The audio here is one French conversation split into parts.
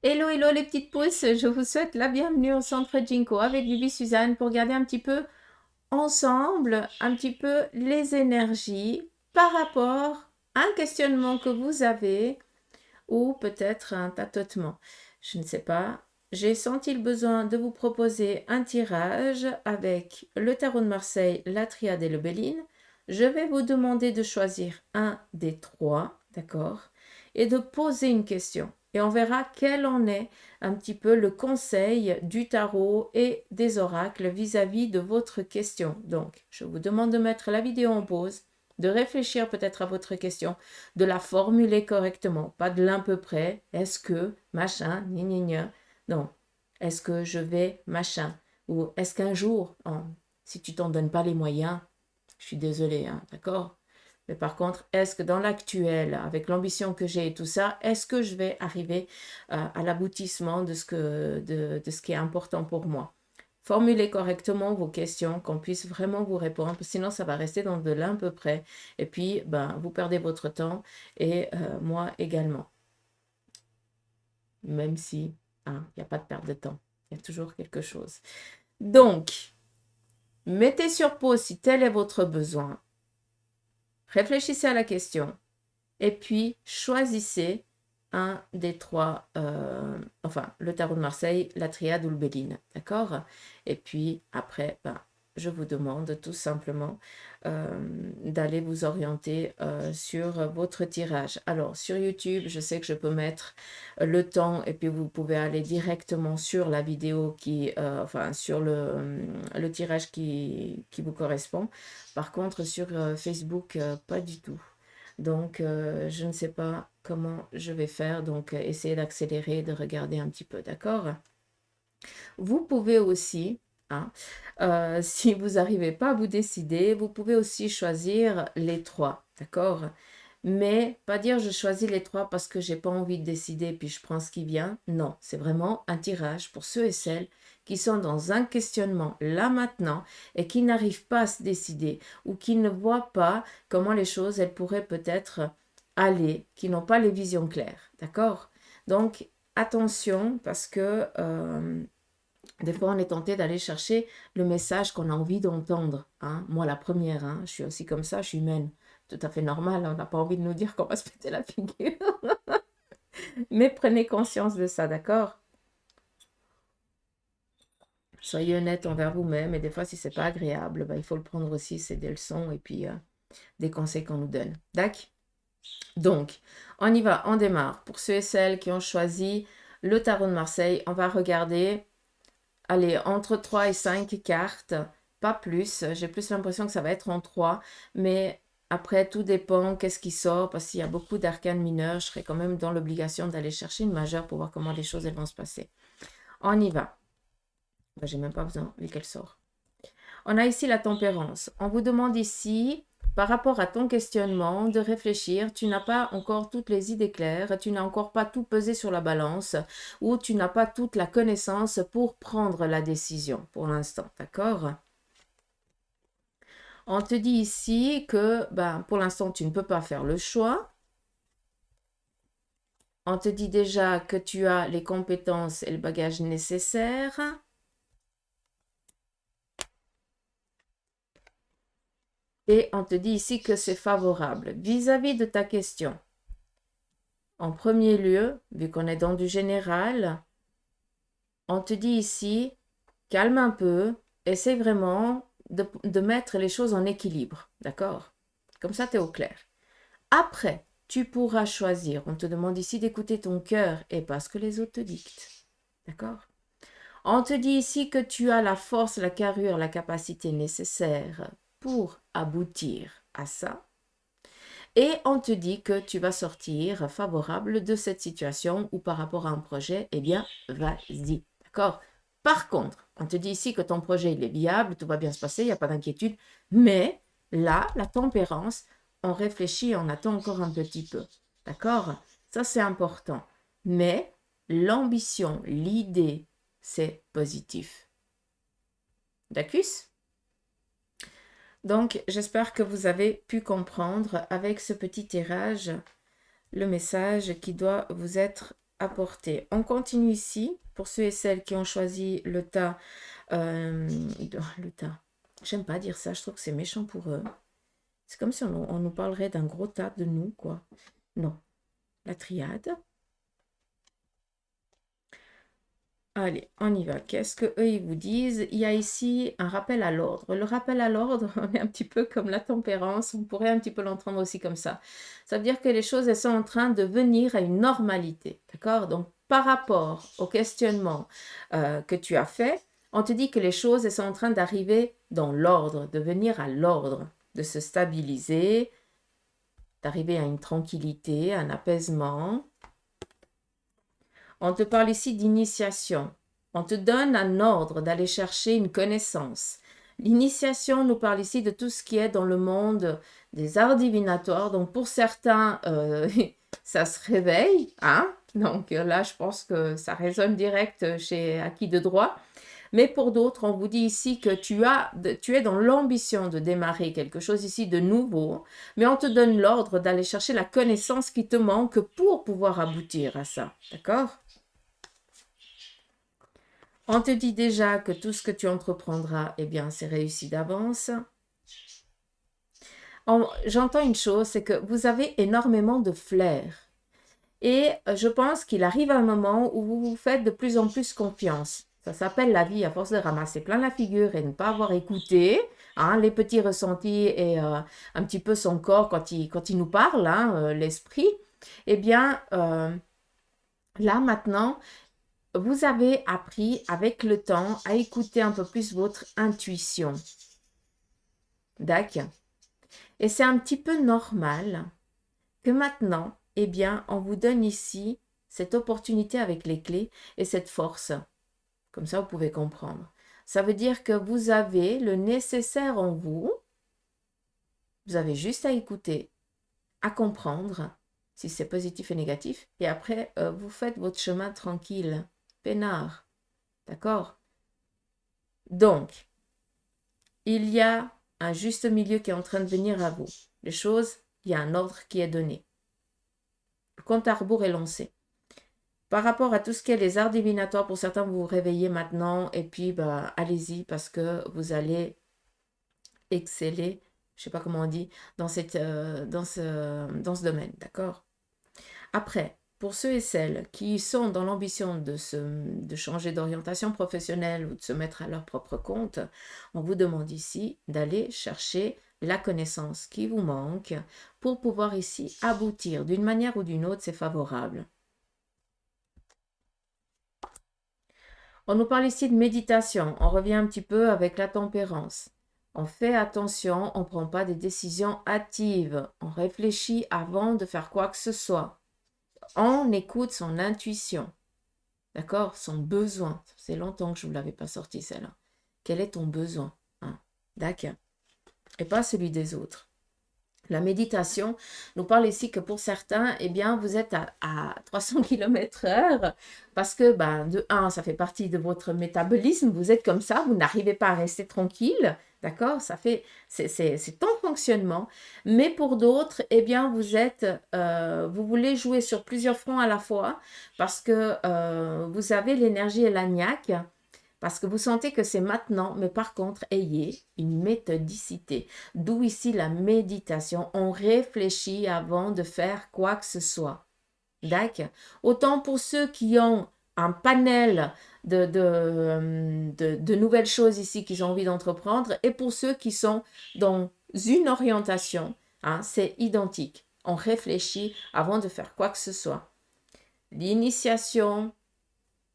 Hello, hello les petites pousses, je vous souhaite la bienvenue au centre Jinko avec Bibi Suzanne pour regarder un petit peu ensemble, un petit peu les énergies par rapport à un questionnement que vous avez ou peut-être un tâtonnement. Je ne sais pas. J'ai senti le besoin de vous proposer un tirage avec le tarot de Marseille, la triade et le Béline. Je vais vous demander de choisir un des trois, d'accord, et de poser une question. Et on verra quel en est un petit peu le conseil du tarot et des oracles vis-à-vis de votre question. Donc, je vous demande de mettre la vidéo en pause, de réfléchir peut-être à votre question, de la formuler correctement, pas de l'un peu près. Est-ce que, machin, gna gna gna. Non. Est-ce que je vais, machin. Ou est-ce qu'un jour, si tu t'en donnes pas les moyens, je suis désolée, hein, d'accord? Mais par contre, est-ce que dans l'actuel, avec l'ambition que j'ai et tout ça, est-ce que je vais arriver à l'aboutissement de ce qui est important pour moi? Formulez correctement vos questions, qu'on puisse vraiment vous répondre, sinon ça va rester dans de l'à peu près. Et puis, ben, vous perdez votre temps et moi également. Même si, il n'y a pas de perte de temps, il y a toujours quelque chose. Donc, mettez sur pause si tel est votre besoin. Réfléchissez à la question et puis choisissez un des trois, enfin le tarot de Marseille, la triade ou le Béline, d'accord? Et puis après, ben, je vous demande tout simplement d'aller vous orienter sur votre tirage. Alors sur YouTube, je sais que je peux mettre le temps et puis vous pouvez aller directement sur la vidéo enfin sur le tirage qui vous correspond. Par contre sur Facebook, pas du tout. Donc, je ne sais pas comment je vais faire. Donc, essayez d'accélérer, de regarder un petit peu, d'accord? Vous pouvez aussi, hein, si vous n'arrivez pas à vous décider, vous pouvez aussi choisir les trois, d'accord? Mais pas dire je choisis les trois parce que j'ai pas envie de décider puis je prends ce qui vient. Non, c'est vraiment un tirage pour ceux et celles qui sont dans un questionnement là maintenant et qui n'arrivent pas à se décider ou qui ne voient pas comment les choses elles pourraient peut-être aller, qui n'ont pas les visions claires, d'accord? Donc attention parce que des fois, on est tenté d'aller chercher le message qu'on a envie d'entendre, hein. Moi, la première, hein, je suis aussi comme ça, je suis humaine. Tout à fait normal, on n'a pas envie de nous dire qu'on va se péter la figure. Mais prenez conscience de ça, d'accord? Soyez honnête envers vous-même et des fois, si c'est pas agréable, ben, il faut le prendre aussi, c'est des leçons et puis des conseils qu'on nous donne. D'accord? Donc, on y va, on démarre. Pour ceux et celles qui ont choisi le tarot de Marseille, on va regarder. Allez, entre 3 et 5 cartes, pas plus. J'ai plus l'impression que ça va être en 3, mais après, tout dépend qu'est-ce qui sort, parce qu'il y a beaucoup d'arcanes mineurs, je serai quand même dans l'obligation d'aller chercher une majeure pour voir comment les choses elles vont se passer. On y va. Ben, j'ai même pas besoin, vu qu'elle sort. On a ici la tempérance. On vous demande ici, par rapport à ton questionnement, de réfléchir. Tu n'as pas encore toutes les idées claires, tu n'as encore pas tout pesé sur la balance ou tu n'as pas toute la connaissance pour prendre la décision pour l'instant, d'accord? On te dit ici que ben, pour l'instant, tu ne peux pas faire le choix. On te dit déjà que tu as les compétences et le bagage nécessaires. Et on te dit ici que c'est favorable. Vis-à-vis de ta question, en premier lieu, vu qu'on est dans du général, on te dit ici, calme un peu, essaie vraiment de mettre les choses en équilibre, d'accord? Comme ça, tu es au clair. Après, tu pourras choisir. On te demande ici d'écouter ton cœur et pas ce que les autres te dictent, d'accord? On te dit ici que tu as la force, la carrure, la capacité nécessaire pour aboutir à ça. Et on te dit que tu vas sortir favorable de cette situation ou par rapport à un projet, eh bien, vas-y. D'accord? Par contre, on te dit ici que ton projet, il est viable, tout va bien se passer, il n'y a pas d'inquiétude. Mais là, la tempérance, on réfléchit, on attend encore un petit peu. D'accord? Ça, c'est important. Mais l'ambition, l'idée, c'est positif. D'accord? Donc, j'espère que vous avez pu comprendre avec ce petit tirage le message qui doit vous être apporter. On continue ici, pour ceux et celles qui ont choisi le tas. Le tas. J'aime pas dire ça, je trouve que c'est méchant pour eux. C'est comme si on nous parlerait d'un gros tas de nous, quoi. Non. La triade. Allez, on y va. Qu'est-ce que eux ils vous disent? Il y a ici un rappel à l'ordre. Le rappel à l'ordre, on est un petit peu comme la tempérance. On pourrait un petit peu l'entendre aussi comme ça. Ça veut dire que les choses, elles sont en train de venir à une normalité. D'accord? Donc, par rapport au questionnement que tu as fait, on te dit que les choses, elles sont en train d'arriver dans l'ordre, de venir à l'ordre, de se stabiliser, d'arriver à une tranquillité, un apaisement. On te parle ici d'initiation. On te donne un ordre d'aller chercher une connaissance. L'initiation nous parle ici de tout ce qui est dans le monde des arts divinatoires. Donc pour certains, ça se réveille. Hein? Donc là, je pense que ça résonne direct chez acquis de droit. Mais pour d'autres, on vous dit ici que tu es dans l'ambition de démarrer quelque chose ici de nouveau, mais on te donne l'ordre d'aller chercher la connaissance qui te manque pour pouvoir aboutir à ça. D'accord? On te dit déjà que tout ce que tu entreprendras, eh bien, c'est réussi d'avance. J'entends une chose, c'est que vous avez énormément de flair. Et je pense qu'il arrive un moment où vous vous faites de plus en plus confiance. Ça s'appelle la vie à force de ramasser plein la figure et ne pas avoir écouté les petits ressentis et un petit peu son corps quand il nous parle, l'esprit. Eh bien, là maintenant, vous avez appris avec le temps à écouter un peu plus votre intuition. D'accord? Et c'est un petit peu normal que maintenant, eh bien, on vous donne ici cette opportunité avec les clés et cette force. Comme ça, vous pouvez comprendre. Ça veut dire que vous avez le nécessaire en vous. Vous avez juste à écouter, à comprendre si c'est positif et négatif. Et après, vous faites votre chemin tranquille, peinard. D'accord? Donc, il y a un juste milieu qui est en train de venir à vous. Les choses, il y a un ordre qui est donné. Le compte à rebours est lancé. Par rapport à tout ce qui est les arts divinatoires, pour certains, vous vous réveillez maintenant et puis allez-y parce que vous allez exceller, je ne sais pas comment on dit, dans ce domaine, d'accord? Après, pour ceux et celles qui sont dans l'ambition de changer d'orientation professionnelle ou de se mettre à leur propre compte, on vous demande ici d'aller chercher la connaissance qui vous manque pour pouvoir ici aboutir d'une manière ou d'une autre, c'est favorable. On nous parle ici de méditation, on revient un petit peu avec la tempérance. On fait attention, on ne prend pas des décisions hâtives, on réfléchit avant de faire quoi que ce soit. On écoute son intuition, d'accord? Son besoin. C'est longtemps que je ne vous l'avais pas sorti celle-là. Quel est ton besoin? D'accord? Et pas celui des autres. La méditation nous parle ici que pour certains, eh bien, vous êtes à 300 km/h parce que, de un, ça fait partie de votre métabolisme, vous êtes comme ça, vous n'arrivez pas à rester tranquille, d'accord? C'est ton fonctionnement. Mais pour d'autres, eh bien, vous voulez jouer sur plusieurs fronts à la fois parce que vous avez l'énergie et la niaque. Parce que vous sentez que c'est maintenant, mais par contre, ayez une méthodicité. D'où ici la méditation. On réfléchit avant de faire quoi que ce soit. D'accord? Autant pour ceux qui ont un panel de nouvelles choses ici qu'ils ont envie d'entreprendre, et pour ceux qui sont dans une orientation, c'est identique. On réfléchit avant de faire quoi que ce soit. L'initiation,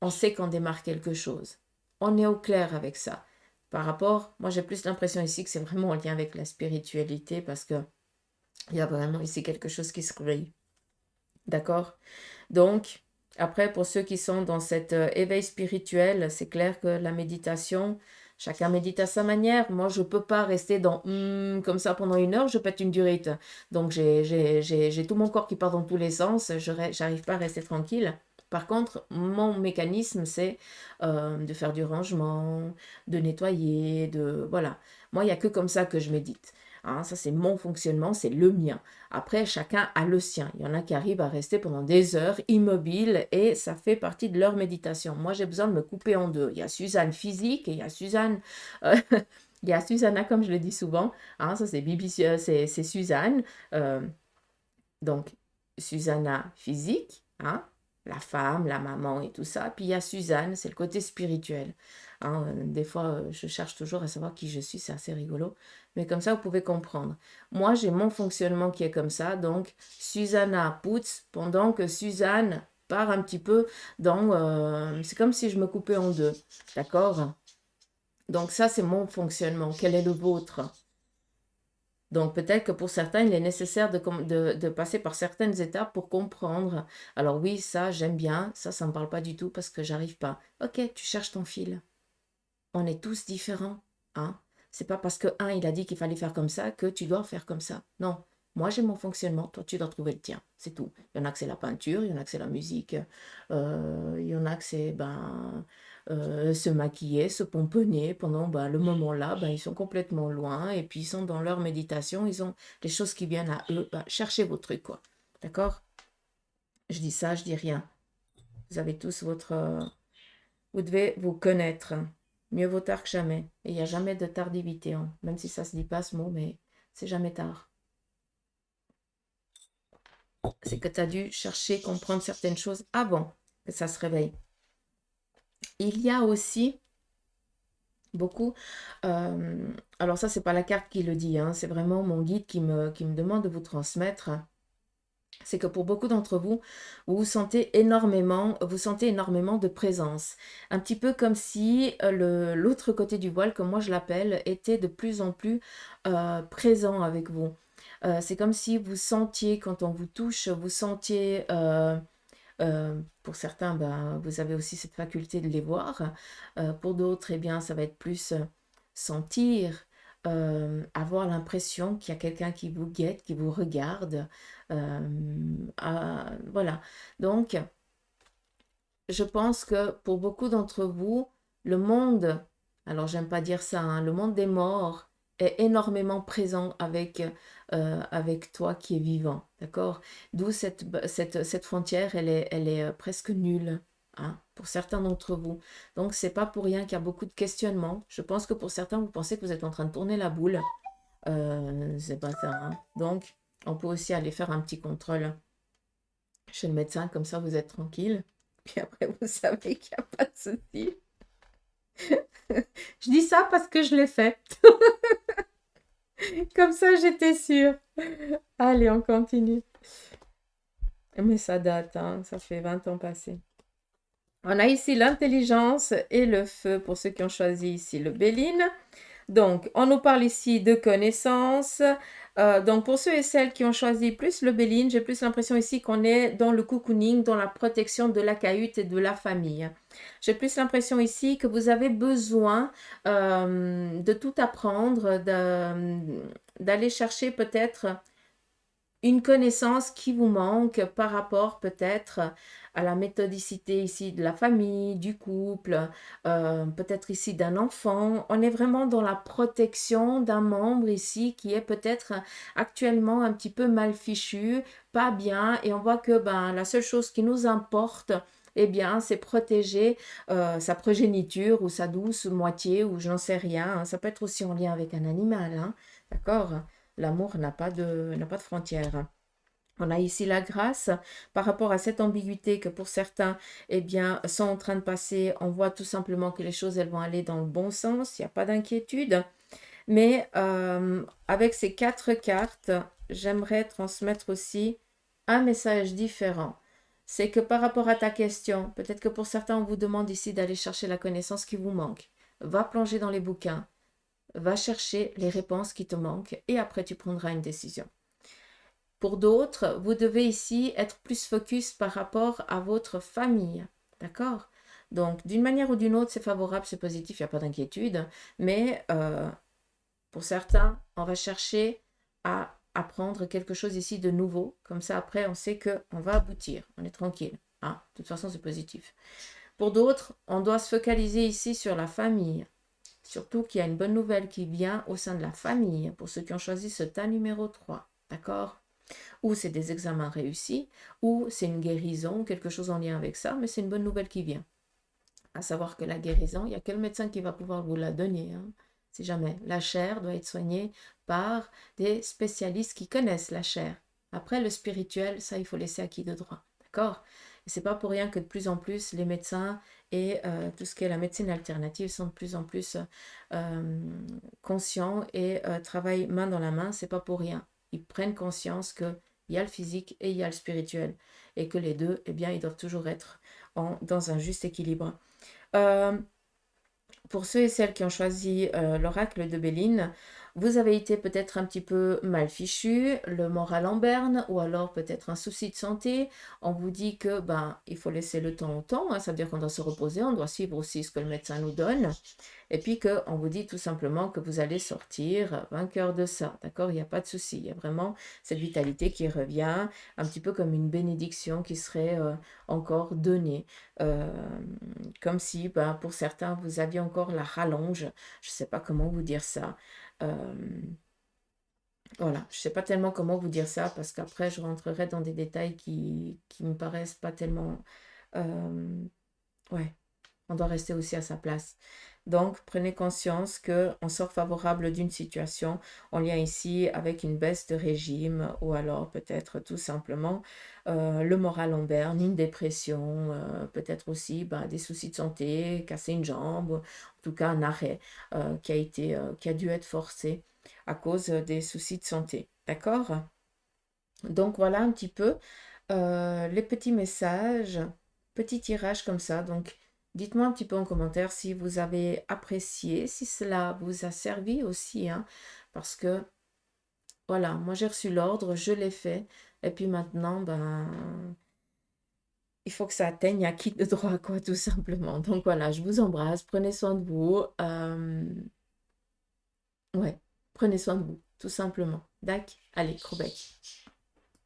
on sait qu'on démarre quelque chose. On est au clair avec ça. Par rapport, moi j'ai plus l'impression ici que c'est vraiment en lien avec la spiritualité parce que il y a vraiment ici quelque chose qui se réveille. D'accord? Donc, après, pour ceux qui sont dans cet éveil spirituel, c'est clair que la méditation, chacun médite à sa manière. Moi, je ne peux pas rester dans comme ça pendant 1 heure, je pète une durite. Donc, j'ai tout mon corps qui part dans tous les sens, je n'arrive pas à rester tranquille. Par contre, mon mécanisme, c'est de faire du rangement, de nettoyer, voilà. Moi, il n'y a que comme ça que je médite. Hein, ça, c'est mon fonctionnement, c'est le mien. Après, chacun a le sien. Il y en a qui arrivent à rester pendant des heures immobiles et ça fait partie de leur méditation. Moi, j'ai besoin de me couper en deux. Il y a Suzanne physique et il y a Suzanne... il y a Susanna, comme je le dis souvent. Hein, ça, c'est Bibi, c'est Suzanne. Euh, donc, Susanna physique, hein, la femme, la maman et tout ça. Puis il y a Suzanne, c'est le côté spirituel. Hein, des fois, je cherche toujours à savoir qui je suis, c'est assez rigolo. Mais comme ça, vous pouvez comprendre. Moi, j'ai mon fonctionnement qui est comme ça. Donc, Susanna putz, pendant que Suzanne part un petit peu dans... c'est comme si je me coupais en deux. D'accord? Donc ça, c'est mon fonctionnement. Quel est le vôtre? Donc peut-être que pour certains, il est nécessaire de passer par certaines étapes pour comprendre. Alors oui, ça, j'aime bien. Ça ne me parle pas du tout parce que j'arrive pas. Ok, tu cherches ton fil. On est tous différents. Hein? C'est pas parce que un, il a dit qu'il fallait faire comme ça que tu dois faire comme ça. Non. Moi, j'ai mon fonctionnement. Toi, tu dois trouver le tien. C'est tout. Il y en a que c'est la peinture, il y en a que c'est la musique. Il y en a que c'est se maquiller, se pomponner pendant le moment-là. Ils sont complètement loin et puis ils sont dans leur méditation. Ils ont les choses qui viennent à eux. Cherchez vos trucs, quoi. D'accord? Je dis ça, je dis rien. Vous avez tous votre... vous devez vous connaître. Mieux vaut tard que jamais. Et il n'y a jamais de tardivité. Hein. Même si ça ne se dit pas ce mot, mais c'est jamais tard. C'est que tu as dû chercher, comprendre certaines choses avant que ça se réveille. Il y a aussi beaucoup... alors ça, c'est pas la carte qui le dit. Hein, c'est vraiment mon guide qui me demande de vous transmettre. C'est que pour beaucoup d'entre vous, vous sentez énormément de présence. Un petit peu comme si l'autre côté du voile, comme moi je l'appelle, était de plus en plus présent avec vous. C'est comme si vous sentiez, quand on vous touche, vous sentiez, pour certains, vous avez aussi cette faculté de les voir. Pour d'autres, eh bien, ça va être plus sentir, avoir l'impression qu'il y a quelqu'un qui vous guette, qui vous regarde. Voilà. Donc, je pense que pour beaucoup d'entre vous, le monde, alors j'aime pas dire ça, hein, le monde des morts est énormément présent avec toi qui es vivant, d'accord? D'où cette frontière, elle est presque nulle, hein, pour certains d'entre vous. Donc, c'est pas pour rien qu'il y a beaucoup de questionnements. Je pense que pour certains, vous pensez que vous êtes en train de tourner la boule. C'est pas ça, hein. Donc, on peut aussi aller faire un petit contrôle chez le médecin, comme ça vous êtes tranquille. Puis après, vous savez qu'il n'y a pas de souci. Je dis ça parce que je l'ai fait. Comme ça, j'étais sûre. Allez, on continue. Mais ça date, hein, ça fait 20 ans passés. On a ici l'intelligence et le feu pour ceux qui ont choisi ici le Béline. Donc, on nous parle ici de connaissances. Donc, pour ceux et celles qui ont choisi plus le Béline, j'ai plus l'impression ici qu'on est dans le cocooning, dans la protection de la cahute et de la famille. J'ai plus l'impression ici que vous avez besoin de tout apprendre, d'aller chercher peut-être une connaissance qui vous manque par rapport peut-être à la méthodicité ici de la famille, du couple, peut-être ici d'un enfant. On est vraiment dans la protection d'un membre ici qui est peut-être actuellement un petit peu mal fichu, pas bien, et on voit que la seule chose qui nous importe, eh bien, c'est protéger sa progéniture ou sa douce moitié ou je n'en sais rien. Hein. Ça peut être aussi en lien avec un animal, hein, d'accord? L'amour n'a pas de frontières. On a ici la grâce par rapport à cette ambiguïté que pour certains, eh bien, sont en train de passer. On voit tout simplement que les choses, elles vont aller dans le bon sens. Il n'y a pas d'inquiétude. Mais avec ces 4 cartes, j'aimerais transmettre aussi un message différent. C'est que par rapport à ta question, peut-être que pour certains, on vous demande ici d'aller chercher la connaissance qui vous manque. Va plonger dans les bouquins. Va chercher les réponses qui te manquent et après tu prendras une décision. Pour d'autres, vous devez ici être plus focus par rapport à votre famille. D'accord? Donc, d'une manière ou d'une autre, c'est favorable, c'est positif, il n'y a pas d'inquiétude. Mais pour certains, on va chercher à apprendre quelque chose ici de nouveau. Comme ça, après, on sait qu'on va aboutir. On est tranquille. Hein? De toute façon, c'est positif. Pour d'autres, on doit se focaliser ici sur la famille, Surtout qu'il y a une bonne nouvelle qui vient au sein de la famille, pour ceux qui ont choisi ce tas numéro 3, d'accord? Ou c'est des examens réussis, ou c'est une guérison, quelque chose en lien avec ça, mais c'est une bonne nouvelle qui vient. À savoir que la guérison, il n'y a que le médecin qui va pouvoir vous la donner, hein, si jamais. La chair doit être soignée par des spécialistes qui connaissent la chair. Après, le spirituel, ça, il faut laisser à qui de droit, d'accord? Et c'est pas pour rien que de plus en plus, les médecins et tout ce qui est la médecine alternative sont de plus en plus conscients et travaillent main dans la main, c'est pas pour rien. Ils prennent conscience qu'il y a le physique et il y a le spirituel, et que les deux, eh bien, ils doivent toujours être dans un juste équilibre. Pour ceux et celles qui ont choisi l'oracle de Béline, vous avez été peut-être un petit peu mal fichu, le moral en berne, ou alors peut-être un souci de santé. On vous dit que il faut laisser le temps au temps, hein, ça veut dire qu'on doit se reposer, on doit suivre aussi ce que le médecin nous donne. Et puis qu'on vous dit tout simplement que vous allez sortir vainqueur de ça, d'accord? Il n'y a pas de souci, il y a vraiment cette vitalité qui revient, un petit peu comme une bénédiction qui serait encore donnée. Comme si, pour certains, vous aviez encore la rallonge, je ne sais pas comment vous dire ça. Voilà, je ne sais pas tellement comment vous dire ça, parce qu'après, je rentrerai dans des détails qui me paraissent pas tellement... ouais, on doit rester aussi à sa place. Donc, prenez conscience qu'on sort favorable d'une situation en lien ici avec une baisse de régime, ou alors peut-être tout simplement le moral en berne, une dépression, peut-être aussi des soucis de santé, casser une jambe, en tout cas un arrêt qui a dû être forcé à cause des soucis de santé. D'accord? Donc voilà un petit peu les petits messages, petits tirages comme ça. Donc, dites-moi un petit peu en commentaire si vous avez apprécié, si cela vous a servi aussi, hein, parce que, voilà, moi j'ai reçu l'ordre, je l'ai fait, et puis maintenant, il faut que ça atteigne à qui de droit, quoi, tout simplement. Donc voilà, je vous embrasse, prenez soin de vous. Ouais, prenez soin de vous, tout simplement. Dac, allez, gros bec.